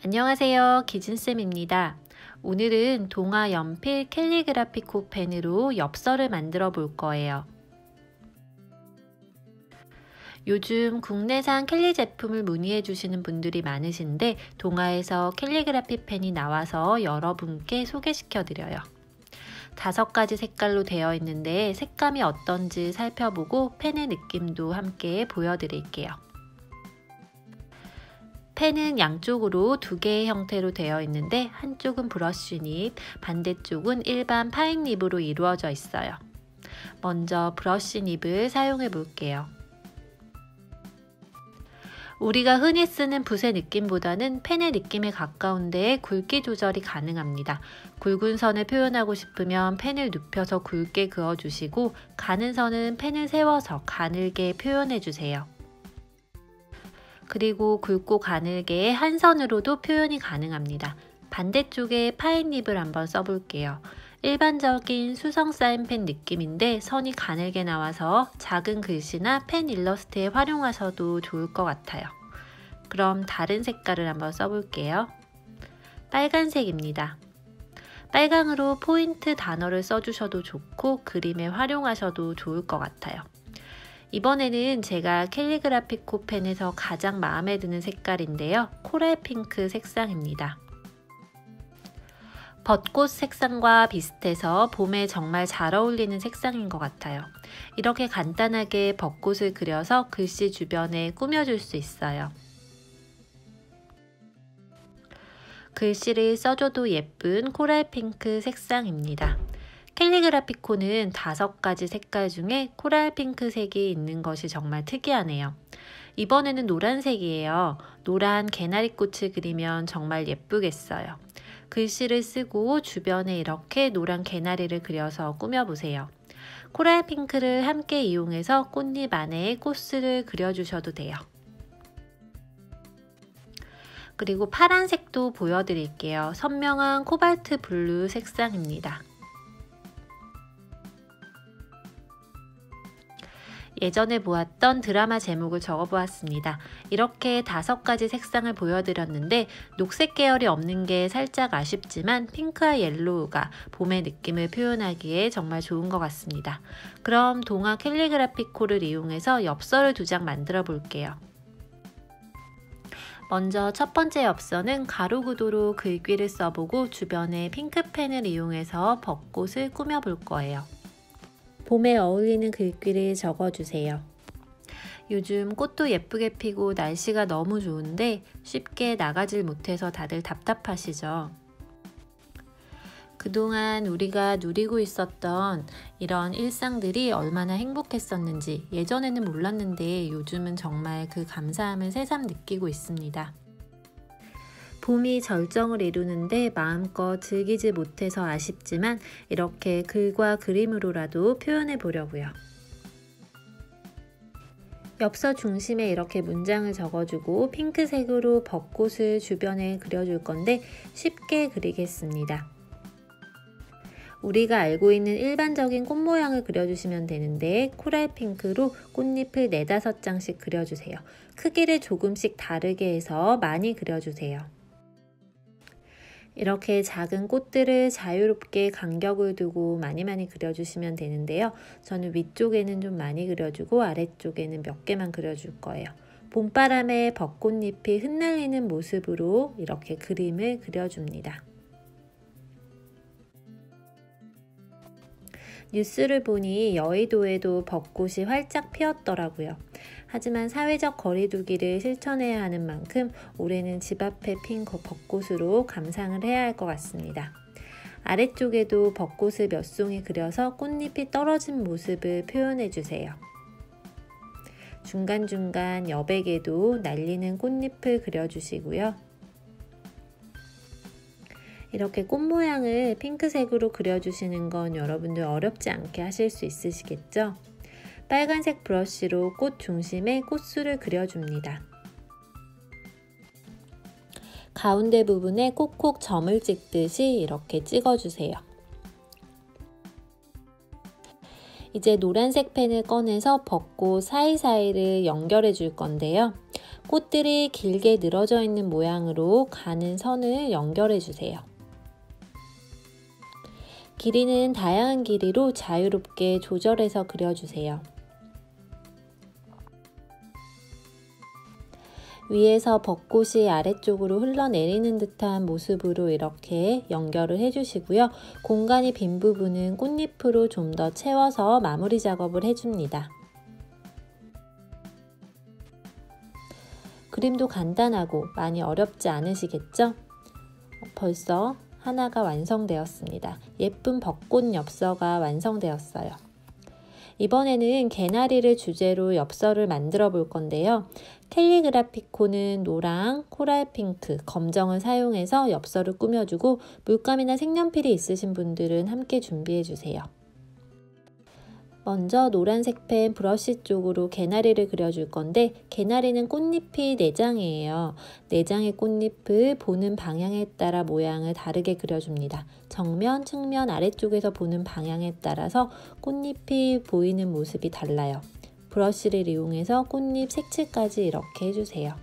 안녕하세요. 기준쌤입니다. 오늘은 동화 연필 캘리그라피코 펜으로 엽서를 만들어 볼 거예요. 요즘 국내산 캘리 제품을 문의해 주시는 분들이 많으신데 동화에서 캘리그라피 펜이 나와서 여러분께 소개시켜 드려요. 5가지 색깔로 되어 있는데 색감이 어떤지 살펴보고 펜의 느낌도 함께 보여드릴게요. 펜은 양쪽으로 2개의 형태로 되어 있는데 한쪽은 브러쉬 닙, 반대쪽은 일반 파인 닙으로 이루어져 있어요. 먼저 브러쉬 닙을 사용해 볼게요. 우리가 흔히 쓰는 붓의 느낌보다는 펜의 느낌에 가까운데 굵기 조절이 가능합니다. 굵은 선을 표현하고 싶으면 펜을 눕혀서 굵게 그어주시고 가는 선은 펜을 세워서 가늘게 표현해주세요. 그리고 굵고 가늘게 한 선으로도 표현이 가능합니다. 반대쪽에 파인 닙을 한번 써볼게요. 일반적인 수성 사인펜 느낌인데 선이 가늘게 나와서 작은 글씨나 펜 일러스트에 활용하셔도 좋을 것 같아요. 그럼 다른 색깔을 한번 써볼게요. 빨간색입니다. 빨강으로 포인트 단어를 써주셔도 좋고 그림에 활용하셔도 좋을 것 같아요. 이번에는 제가 캘리그라피코 펜에서 가장 마음에 드는 색깔인데요. 코랄 핑크 색상입니다. 벚꽃 색상과 비슷해서 봄에 정말 잘 어울리는 색상인 것 같아요. 이렇게 간단하게 벚꽃을 그려서 글씨 주변에 꾸며줄 수 있어요. 글씨를 써줘도 예쁜 코랄 핑크 색상입니다. 캘리그라피코는 5가지 색깔 중에 코랄 핑크색이 있는 것이 정말 특이하네요. 이번에는 노란색이에요. 노란 개나리꽃을 그리면 정말 예쁘겠어요. 글씨를 쓰고 주변에 이렇게 노란 개나리를 그려서 꾸며보세요. 코랄 핑크를 함께 이용해서 꽃잎 안에 꽃을 그려주셔도 돼요. 그리고 파란색도 보여드릴게요. 선명한 코발트 블루 색상입니다. 예전에 보았던 드라마 제목을 적어보았습니다. 이렇게 5가지 색상을 보여드렸는데 녹색 계열이 없는 게 살짝 아쉽지만 핑크와 옐로우가 봄의 느낌을 표현하기에 정말 좋은 것 같습니다. 그럼 동화 캘리그라피코를 이용해서 엽서를 2장 만들어 볼게요. 먼저 첫 번째 엽서는 가로 구도로 글귀를 써보고 주변에 핑크펜을 이용해서 벚꽃을 꾸며볼 거예요. 봄에 어울리는 글귀를 적어주세요. 요즘 꽃도 예쁘게 피고 날씨가 너무 좋은데 쉽게 나가질 못해서 다들 답답하시죠? 그동안 우리가 누리고 있었던 이런 일상들이 얼마나 행복했었는지 예전에는 몰랐는데 요즘은 정말 그 감사함을 새삼 느끼고 있습니다. 봄이 절정을 이루는데 마음껏 즐기지 못해서 아쉽지만 이렇게 글과 그림으로라도 표현해 보려고요. 엽서 중심에 이렇게 문장을 적어주고 핑크색으로 벚꽃을 주변에 그려줄 건데 쉽게 그리겠습니다. 우리가 알고 있는 일반적인 꽃 모양을 그려주시면 되는데 코랄 핑크로 꽃잎을 4-5장씩 그려주세요. 크기를 조금씩 다르게 해서 많이 그려주세요. 이렇게 작은 꽃들을 자유롭게 간격을 두고 많이 그려주시면 되는데요. 저는 위쪽에는 좀 많이 그려주고 아래쪽에는 몇 개만 그려줄 거예요. 봄바람에 벚꽃잎이 흩날리는 모습으로 이렇게 그림을 그려줍니다. 뉴스를 보니 여의도에도 벚꽃이 활짝 피었더라고요. 하지만 사회적 거리두기를 실천해야 하는 만큼 올해는 집 앞에 핀 벚꽃으로 감상을 해야 할 것 같습니다. 아래쪽에도 벚꽃을 몇 송이 그려서 꽃잎이 떨어진 모습을 표현해 주세요. 중간중간 여백에도 날리는 꽃잎을 그려주시고요. 이렇게 꽃 모양을 핑크색으로 그려주시는 건 여러분들 어렵지 않게 하실 수 있으시겠죠? 빨간색 브러쉬로 꽃 중심에 꽃술을 그려줍니다. 가운데 부분에 콕콕 점을 찍듯이 이렇게 찍어주세요. 이제 노란색 펜을 꺼내서 벚꽃 사이사이를 연결해 줄 건데요. 꽃들이 길게 늘어져 있는 모양으로 가는 선을 연결해 주세요. 길이는 다양한 길이로 자유롭게 조절해서 그려주세요. 위에서 벚꽃이 아래쪽으로 흘러내리는 듯한 모습으로 이렇게 연결을 해주시고요. 공간이 빈 부분은 꽃잎으로 좀 더 채워서 마무리 작업을 해줍니다. 그림도 간단하고 많이 어렵지 않으시겠죠? 벌써 하나가 완성되었습니다. 예쁜 벚꽃 엽서가 완성되었어요. 이번에는 개나리를 주제로 엽서를 만들어 볼 건데요. 캘리그라피코는 노랑, 코랄핑크, 검정을 사용해서 엽서를 꾸며주고 물감이나 색연필이 있으신 분들은 함께 준비해 주세요. 먼저 노란색 펜 브러쉬 쪽으로 개나리를 그려줄 건데 개나리는 꽃잎이 4장이에요. 4장의 꽃잎을 보는 방향에 따라 모양을 다르게 그려줍니다. 정면, 측면, 아래쪽에서 보는 방향에 따라서 꽃잎이 보이는 모습이 달라요. 브러쉬를 이용해서 꽃잎 색칠까지 이렇게 해주세요.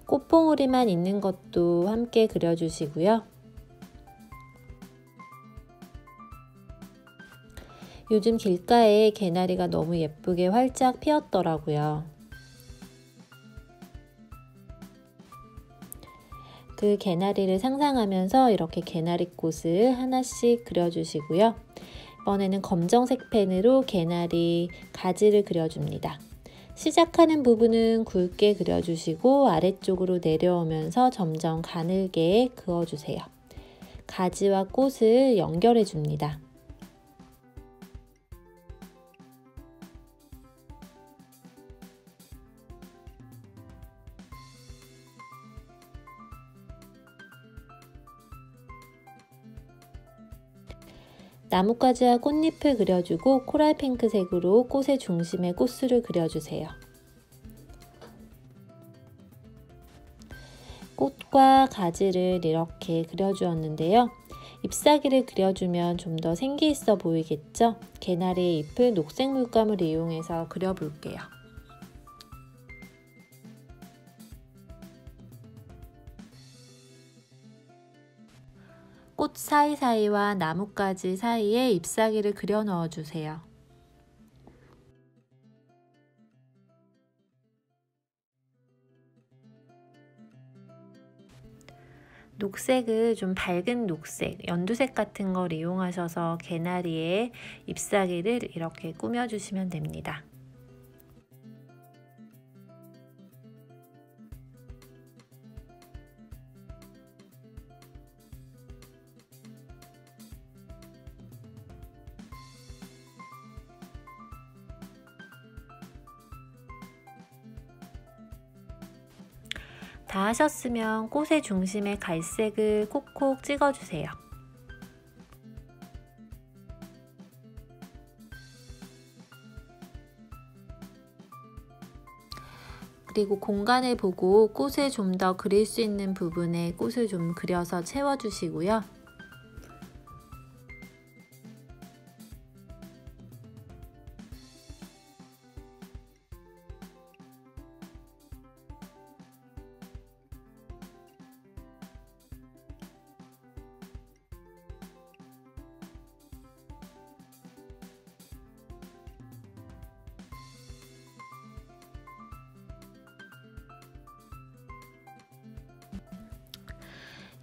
꽃봉오리만 있는 것도 함께 그려주시고요. 요즘 길가에 개나리가 너무 예쁘게 활짝 피었더라고요. 그 개나리를 상상하면서 이렇게 개나리 꽃을 하나씩 그려주시고요. 이번에는 검정색 펜으로 개나리 가지를 그려줍니다. 시작하는 부분은 굵게 그려주시고 아래쪽으로 내려오면서 점점 가늘게 그어주세요. 가지와 꽃을 연결해 줍니다. 나뭇가지와 꽃잎을 그려주고 코랄 핑크색으로 꽃의 중심에 꽃술을 그려주세요. 꽃과 가지를 이렇게 그려주었는데요. 잎사귀를 그려주면 좀 더 생기 있어 보이겠죠? 개나리의 잎을 녹색 물감을 이용해서 그려볼게요. 꽃 사이사이와 나뭇가지 사이에 잎사귀를 그려 넣어주세요. 녹색을 좀 밝은 녹색, 연두색 같은 걸 이용하셔서 개나리의 잎사귀를 이렇게 꾸며주시면 됩니다. 다 하셨으면 꽃의 중심에 갈색을 콕콕 찍어주세요. 그리고 공간을 보고 꽃을 좀 더 그릴 수 있는 부분에 꽃을 좀 그려서 채워주시고요.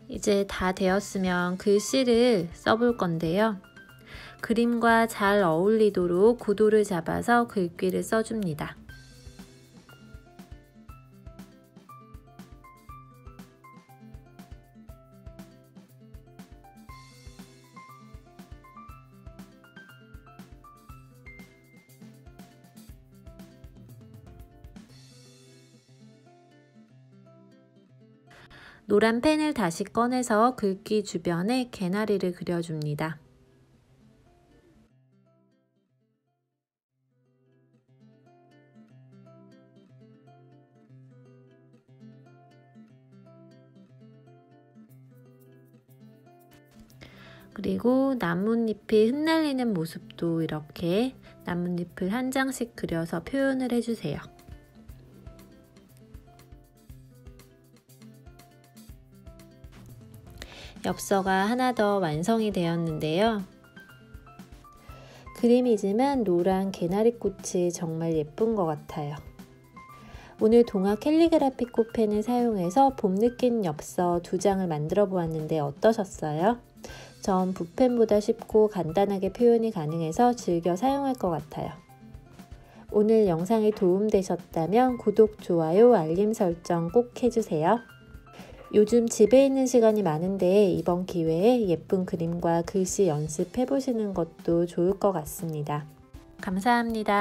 이제 다 되었으면 글씨를 써볼 건데요. 그림과 잘 어울리도록 구도를 잡아서 글귀를 써줍니다. 노란 펜을 다시 꺼내서 글귀 주변에 개나리를 그려줍니다. 그리고 나뭇잎이 흩날리는 모습도 이렇게 나뭇잎을 한 장씩 그려서 표현을 해주세요. 엽서가 하나 더 완성이 되었는데요. 그림이지만 노란 개나리꽃이 정말 예쁜 것 같아요. 오늘 동화 캘리그라피 꽃펜을 사용해서 봄 느낌 엽서 2장을 만들어 보았는데 어떠셨어요? 전 붓펜보다 쉽고 간단하게 표현이 가능해서 즐겨 사용할 것 같아요. 오늘 영상이 도움되셨다면 구독, 좋아요, 알림 설정 꼭 해주세요. 요즘 집에 있는 시간이 많은데 이번 기회에 예쁜 그림과 글씨 연습해 보시는 것도 좋을 것 같습니다. 감사합니다.